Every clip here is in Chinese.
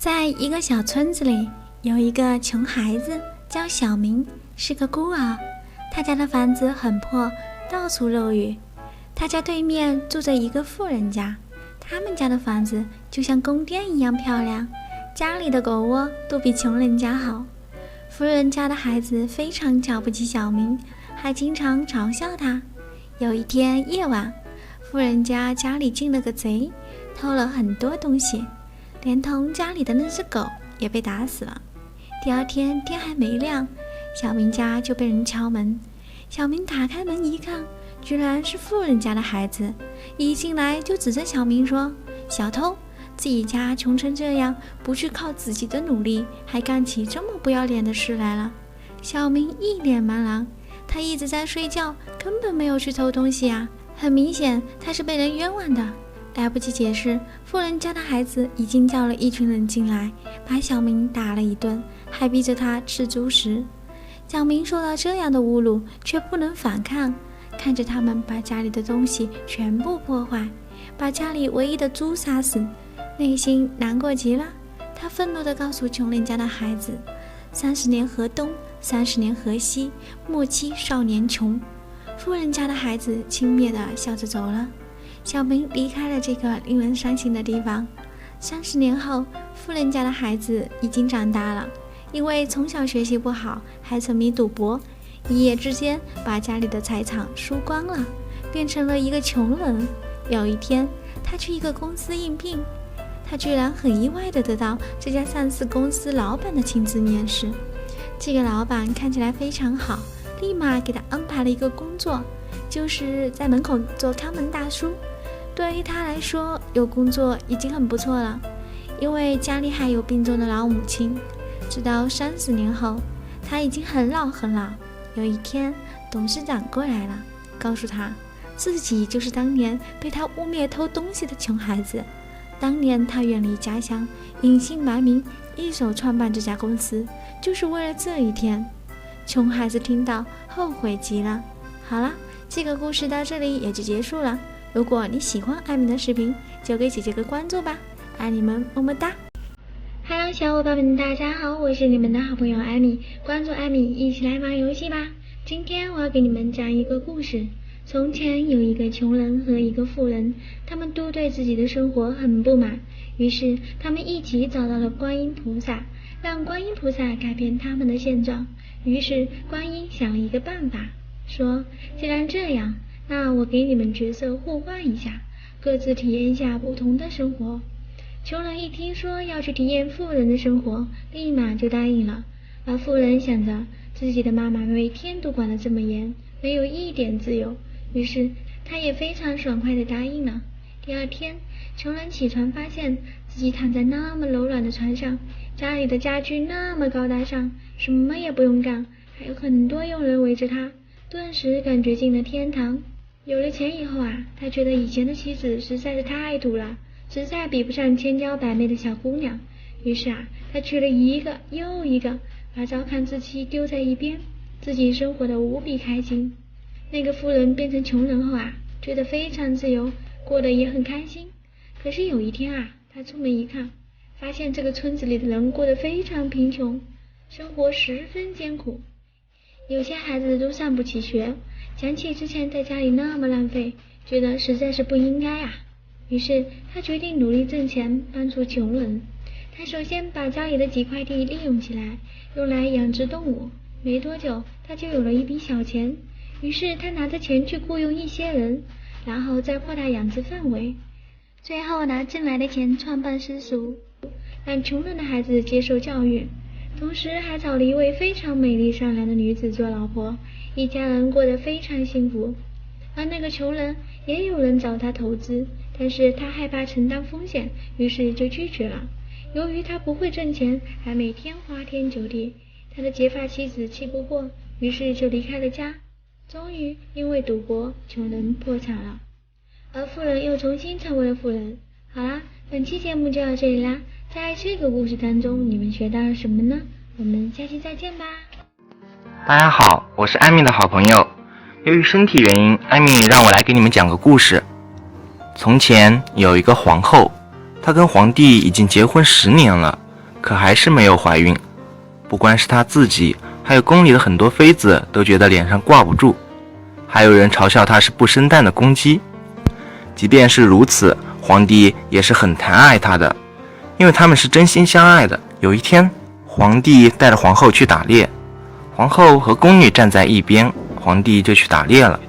在一个小村子里，有一个穷孩子叫小明，是个孤儿。他家的房子很破，到处漏雨。他家对面住着一个富人家，他们家的房子就像宫殿一样漂亮，家里的狗窝都比穷人家好。富人家的孩子非常瞧不起小明，还经常嘲笑他。有一天夜晚，富人家家里进了个贼，偷了很多东西，连同家里的那只狗也被打死了。第二天天还没亮，小明家就被人敲门。小明打开门一看，居然是富人家的孩子，一进来就指着小明说：小偷，自己家穷成这样，不去靠自己的努力，还干起这么不要脸的事来了。小明一脸茫然，他一直在睡觉，根本没有去偷东西啊，很明显他是被人冤枉的。来不及解释，富人家的孩子已经叫了一群人进来，把小明打了一顿，还逼着他吃猪食。小明受到这样的侮辱，却不能反抗，看着他们把家里的东西全部破坏，把家里唯一的猪杀死，内心难过极了。他愤怒地告诉穷人家的孩子：30年河东，30年河西，莫欺少年穷。富人家的孩子轻蔑地笑着走了。小明离开了这个令人伤心的地方。30年后，富人家的孩子已经长大了，因为从小学习不好，还沉迷赌博，一夜之间把家里的财产输光了，变成了一个穷人。有一天，他去一个公司应聘，他居然很意外地得到这家上市公司老板的亲自面试。这个老板看起来非常好，立马给他安排了一个工作，就是在门口做看门大叔。对于他来说，有工作已经很不错了，因为家里还有病重的老母亲。直到30年后，他已经很老很老。有一天，董事长过来了，告诉他自己就是当年被他污蔑偷东西的穷孩子。当年他远离家乡，隐姓埋名，一手创办这家公司，就是为了这一天。穷孩子听到，后悔极了。好了，这个故事到这里也就结束了。如果你喜欢艾米的视频，就给姐姐个关注吧，爱你们，么么哒。Hello， 小伙伴们，大家好，我是你们的好朋友艾米，关注艾米，一起来玩游戏吧。今天我要给你们讲一个故事。从前有一个穷人和一个富人，他们都对自己的生活很不满，于是他们一起找到了观音菩萨，让观音菩萨改变他们的现状。于是观音想了一个办法，说：既然这样，那我给你们角色互换一下，各自体验一下不同的生活。穷人一听说要去体验富人的生活，立马就答应了。而富人想着自己的妈妈每天都管得这么严，没有一点自由，于是他也非常爽快地答应了。第二天，穷人起床发现自己躺在那么柔软的床上，家里的家具那么高大上，什么也不用干，还有很多佣人围着他，顿时感觉进了天堂。有了钱以后啊，他觉得以前的妻子实在是太土了，实在比不上千娇百媚的小姑娘。于是啊，他娶了一个又一个，把糟糠之妻丢在一边，自己生活得无比开心。那个富人变成穷人后啊，觉得非常自由，过得也很开心。可是有一天啊，他出门一看，发现这个村子里的人过得非常贫穷，生活十分艰苦，有些孩子都上不起学。想起之前在家里那么浪费，觉得实在是不应该啊。于是他决定努力挣钱，帮助穷人。他首先把家里的几块地利用起来，用来养殖动物。没多久，他就有了一笔小钱。于是他拿着钱去雇佣一些人，然后再扩大养殖范围，最后拿进来的钱创办私塾，让穷人的孩子接受教育。同时还找了一位非常美丽善良的女子做老婆，一家人过得非常幸福。而那个穷人也有人找他投资，但是他害怕承担风险，于是就拒绝了。由于他不会挣钱，还每天花天酒地，他的结发妻子气不过，于是就离开了家。终于因为赌博，穷人破产了，而富人又重新成为了富人。好啦，本期节目就到这里啦。在这个故事当中，你们学到了什么呢？我们下期再见吧。大家好，我是艾米的好朋友。由于身体原因，艾米让我来给你们讲个故事。从前有一个皇后，她跟皇帝已经结婚10年了，可还是没有怀孕。不光是她自己，还有宫里的很多妃子都觉得脸上挂不住，还有人嘲笑她是不生蛋的公鸡。即便是如此，皇帝也是很疼爱她的，因为他们是真心相爱的。有一天，皇帝带着皇后去打猎，皇后和宫女站在一边，皇帝就去打猎了。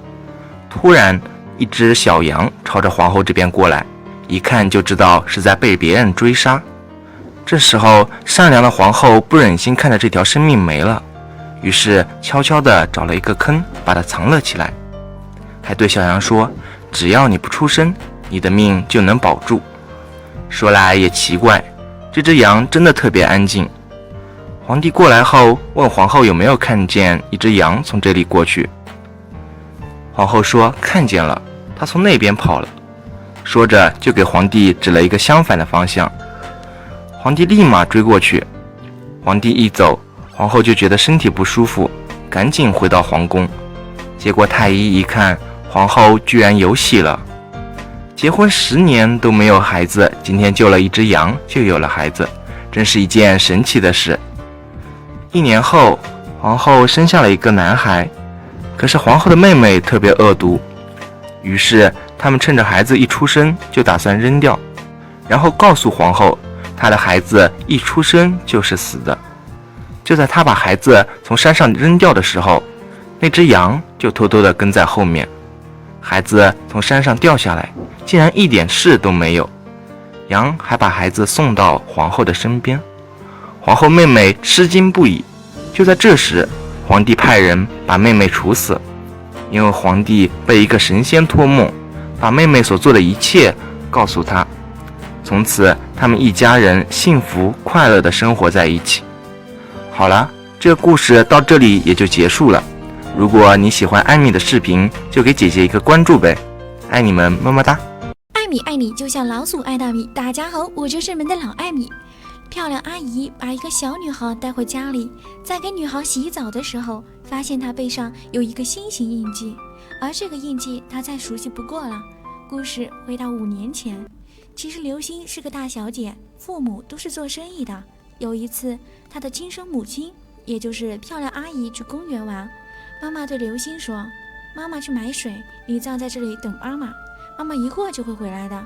突然，一只小羊朝着皇后这边过来，一看就知道是在被别人追杀。这时候，善良的皇后不忍心看着这条生命没了，于是悄悄地找了一个坑，把它藏了起来，还对小羊说：“只要你不出声，你的命就能保住。”说来也奇怪，这只羊真的特别安静。皇帝过来后，问皇后有没有看见一只羊从这里过去。皇后说看见了，它从那边跑了。说着就给皇帝指了一个相反的方向。皇帝立马追过去。皇帝一走，皇后就觉得身体不舒服，赶紧回到皇宫。结果太医一看，皇后居然有喜了。结婚10年都没有孩子，今天救了一只羊就有了孩子，真是一件神奇的事。1年后，皇后生下了一个男孩，可是皇后的妹妹特别恶毒，于是他们趁着孩子一出生就打算扔掉，然后告诉皇后，她的孩子一出生就是死的。就在她把孩子从山上扔掉的时候，那只羊就偷偷地跟在后面。孩子从山上掉下来，竟然一点事都没有。羊还把孩子送到皇后的身边。皇后妹妹吃惊不已。就在这时，皇帝派人把妹妹处死，因为皇帝被一个神仙托梦，把妹妹所做的一切告诉她。从此他们一家人幸福快乐地生活在一起。好了，这个故事到这里也就结束了。如果你喜欢艾米的视频，就给姐姐一个关注呗，爱你们，么么哒。艾米爱你就像老鼠爱大米。大家好，我就是你们的老艾米。漂亮阿姨把一个小女孩带回家里，在给女孩洗澡的时候，发现她背上有一个心形印记，而这个印记她再熟悉不过了。故事回到5年前，其实刘星是个大小姐，父母都是做生意的。有一次，她的亲生母亲，也就是漂亮阿姨去公园玩，妈妈对刘星说：“妈妈去买水，你站在这里等妈妈，妈妈一会儿就会回来的。”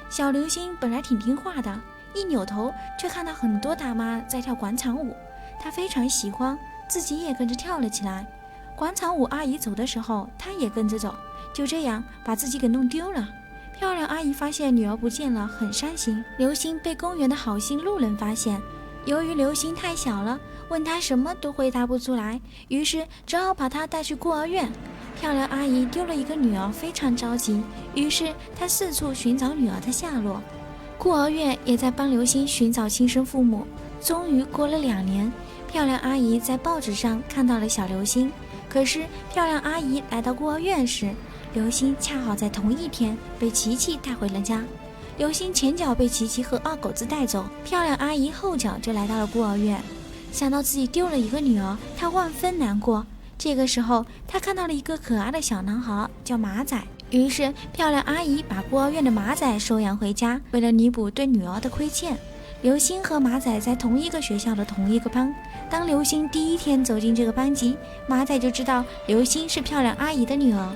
小刘星本来挺听话的，一扭头却看到很多大妈在跳广场舞，她非常喜欢，自己也跟着跳了起来。广场舞阿姨走的时候，她也跟着走，就这样把自己给弄丢了。漂亮阿姨发现女儿不见了，很伤心。刘星被公园的好心路人发现，由于刘星太小了，问他什么都回答不出来，于是只好把他带去孤儿院。漂亮阿姨丢了一个女儿，非常着急，于是她四处寻找女儿的下落。孤儿院也在帮刘星寻找亲生父母。终于过了2年，漂亮阿姨在报纸上看到了小刘星。可是漂亮阿姨来到孤儿院时，刘星恰好在同一天被琪琪带回了家。刘星前脚被琪琪和二狗子带走，漂亮阿姨后脚就来到了孤儿院。想到自己丢了一个女儿，她万分难过。这个时候，她看到了一个可爱的小男孩，叫马仔。于是漂亮阿姨把孤儿院的马仔收养回家，为了弥补对女儿的亏欠，刘星和马仔在同一个学校的同一个班。当刘星第1天走进这个班级，马仔就知道刘星是漂亮阿姨的女儿。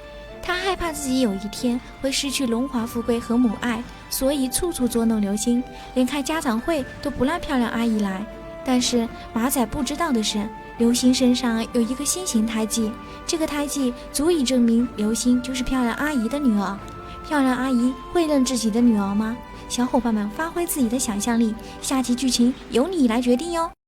他害怕自己有一天会失去荣华富贵和母爱，所以处处捉弄刘星，连开家长会都不让漂亮阿姨来。但是马仔不知道的是，刘星身上有一个新型胎记，这个胎记足以证明刘星就是漂亮阿姨的女儿。漂亮阿姨会认自己的女儿吗？小伙伴们发挥自己的想象力，下集剧情由你来决定哟。